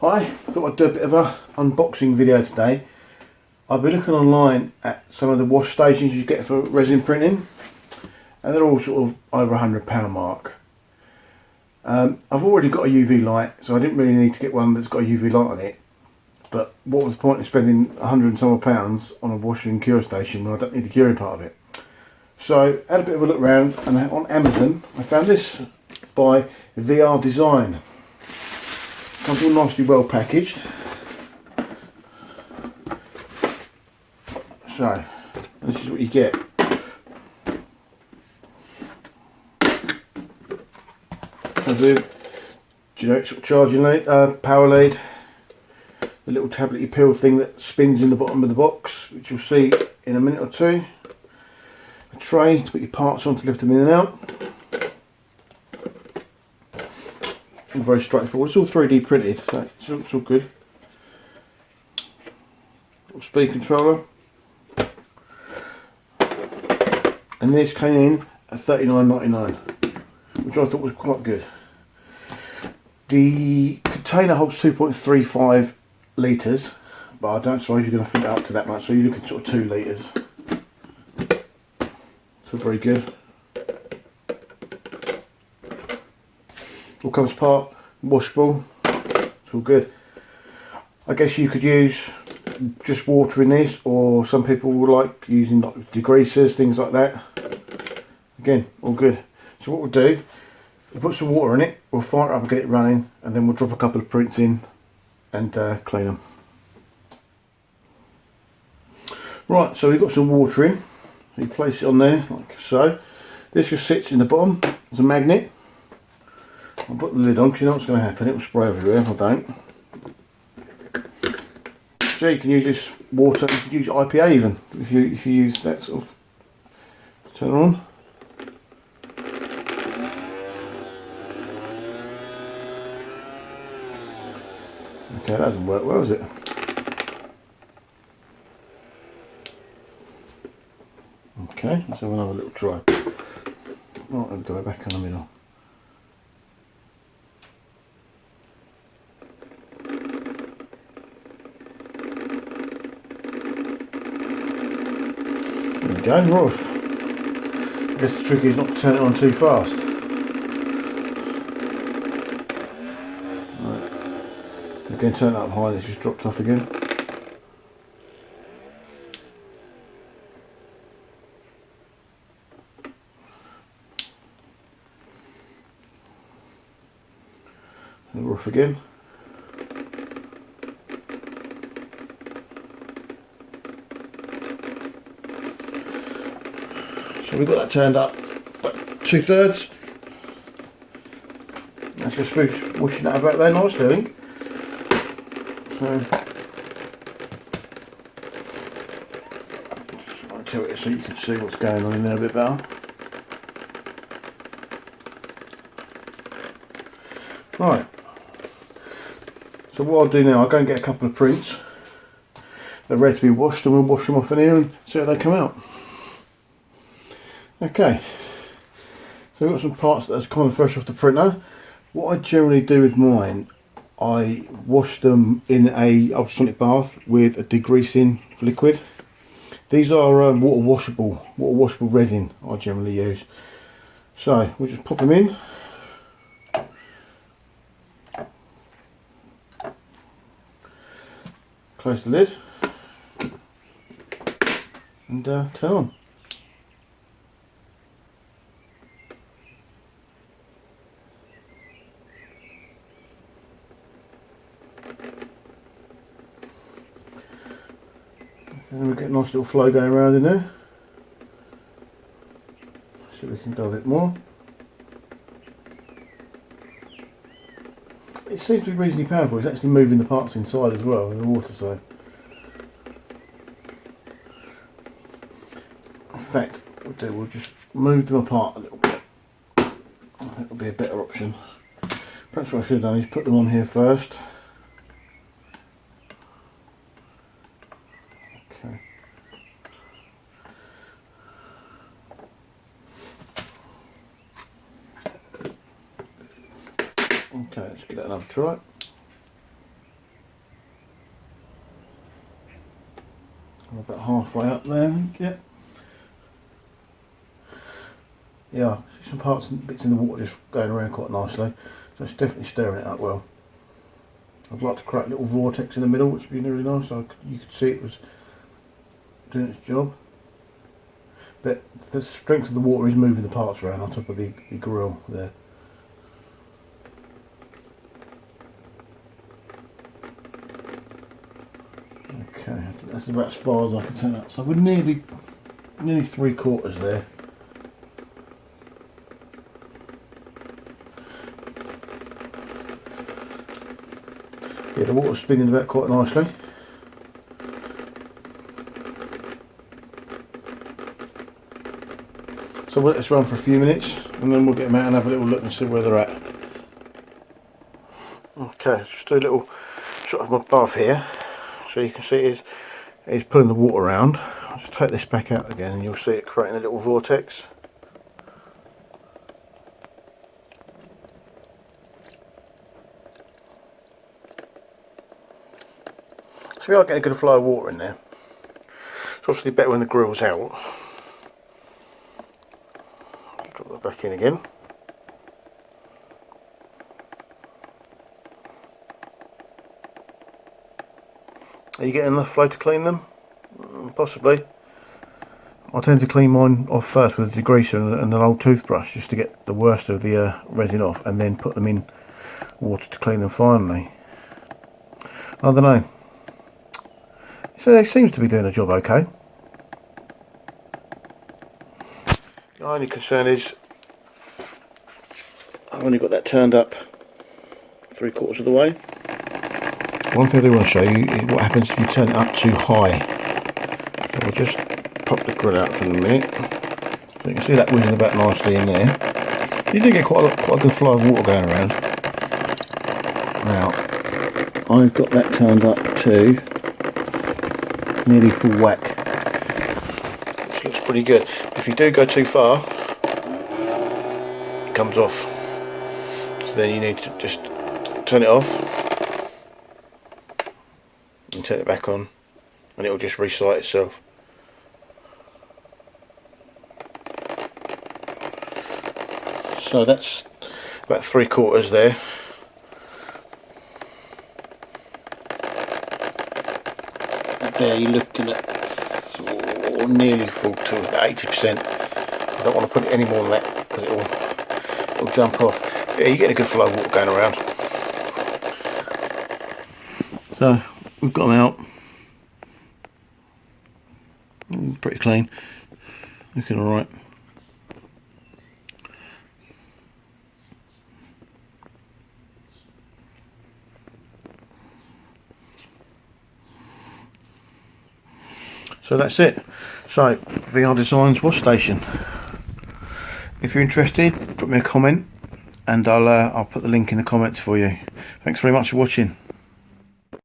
Hi, I thought I'd do a bit of a unboxing video today. I've been looking online at some of the wash stations you get for resin printing, and they're all sort of over £100 mark. I've already got a UV light, so I didn't really need to get one that's got a UV light on it. But what was the point of spending £100 and some odd pounds on a wash and cure station when I don't need the curing part of it? So I had a bit of a look around, and on Amazon I found this by VR Design. Comes all nicely well packaged. So this is what you get. Comes with generic sort of charging lead, power lead, the little tablety pill thing that spins in the bottom of the box, which you'll see in a minute or two. A tray to put your parts on to lift them in and out. All very straightforward. It's all 3D printed, so it's all good. Little speed controller. And this came in at $39.99, which I thought was quite good. The container holds 2.35 litres, but I don't suppose you're going to fill it up to that much, so you're looking sort of 2 litres. So very good. All comes apart, washable, it's all good. I guess you could use just water in this, or some people will like using like degreasers, things like that. Again, all good. So what we'll do, we'll put some water in it, we'll fire it up and get it running, and then we'll drop a couple of prints in and clean them. Right, so we've got some water in. So you place it on there like so. This just sits in the bottom as a magnet. I'll put the lid on because you know what's going to happen, it will spray everywhere if I don't. So you can use this water, you can use IPA even, if you use that sort of, turn it on. Okay, that doesn't work well, does it? Okay, let's have another little try. Right, I'll go back in the middle. There we go, we're off. I guess the trick is not to turn it on too fast. Right. Again, turn it up high, it's just dropped off again. And we're off again. So we've got that turned up about 2/3. That's just washing that about there nicely, I think. So just want to tilt it so you can see what's going on in there a bit better. Right. So what I'll do now, I'll go and get a couple of prints. They're ready to be washed, and we'll wash them off in here and see how they come out. Okay, so we've got some parts that's kind of fresh off the printer. What I generally do with mine, I wash them in a ultrasonic bath with a degreasing liquid. These are water washable resin I generally use. So we'll just pop them in. Close the lid and turn on. And then we get a nice little flow going around in there. See if we can go a bit more. It seems to be reasonably powerful. It's actually moving the parts inside as well in the water, so. In fact, what we'll do, we'll just move them apart a little bit. I think it'll be a better option. Perhaps what I should have done is put them on here first. Okay. Okay, let's give that another try. I'm about halfway up there, I think, yeah. Yeah, see some parts and bits in the water just going around quite nicely. So it's definitely stirring it up well. I'd like to create a little vortex in the middle, which would be really nice. So you could see it was doing its job. But the strength of the water is moving the parts around on top of the grill there. Okay, I think that's about as far as I can turn up. So we're nearly 3/4 there. Yeah, the water's spinning about quite nicely. So we'll let this run for a few minutes and then we'll get them out and have a little look and see where they're at. Okay, just do a little shot of my above here. So you can see it's pulling the water around. I'll just take this back out again and you'll see it creating a little vortex. So we are getting a good flow of water in there. It's obviously better when the grill's out. Drop that back in again. Are you getting enough flow to clean them? Possibly. I tend to clean mine off first with a degreaser and an old toothbrush just to get the worst of the resin off and then put them in water to clean them finally. I don't know. So it seems to be doing the job okay. The only concern is I've only got that turned up 3/4 of the way. One thing I do want to show you is what happens if you turn it up too high. So I'll just pop the grill out for a minute. So you can see that whizzing about nicely in there. You do get quite a good flow of water going around. Now, I've got that turned up to nearly full whack. This looks pretty good. If you do go too far, it comes off. So then you need to just turn it off and turn it back on and it will just reset itself. So that's about 3/4 there. There you're looking at nearly full to about 80%. I don't want to put it any more than that because it'll jump off. Yeah, you're getting a good flow of water going around. So we've got them out. Pretty clean. Looking alright. So that's it. So VR Designs wash station. If you're interested, drop me a comment and I'll put the link in the comments for you. Thanks very much for watching.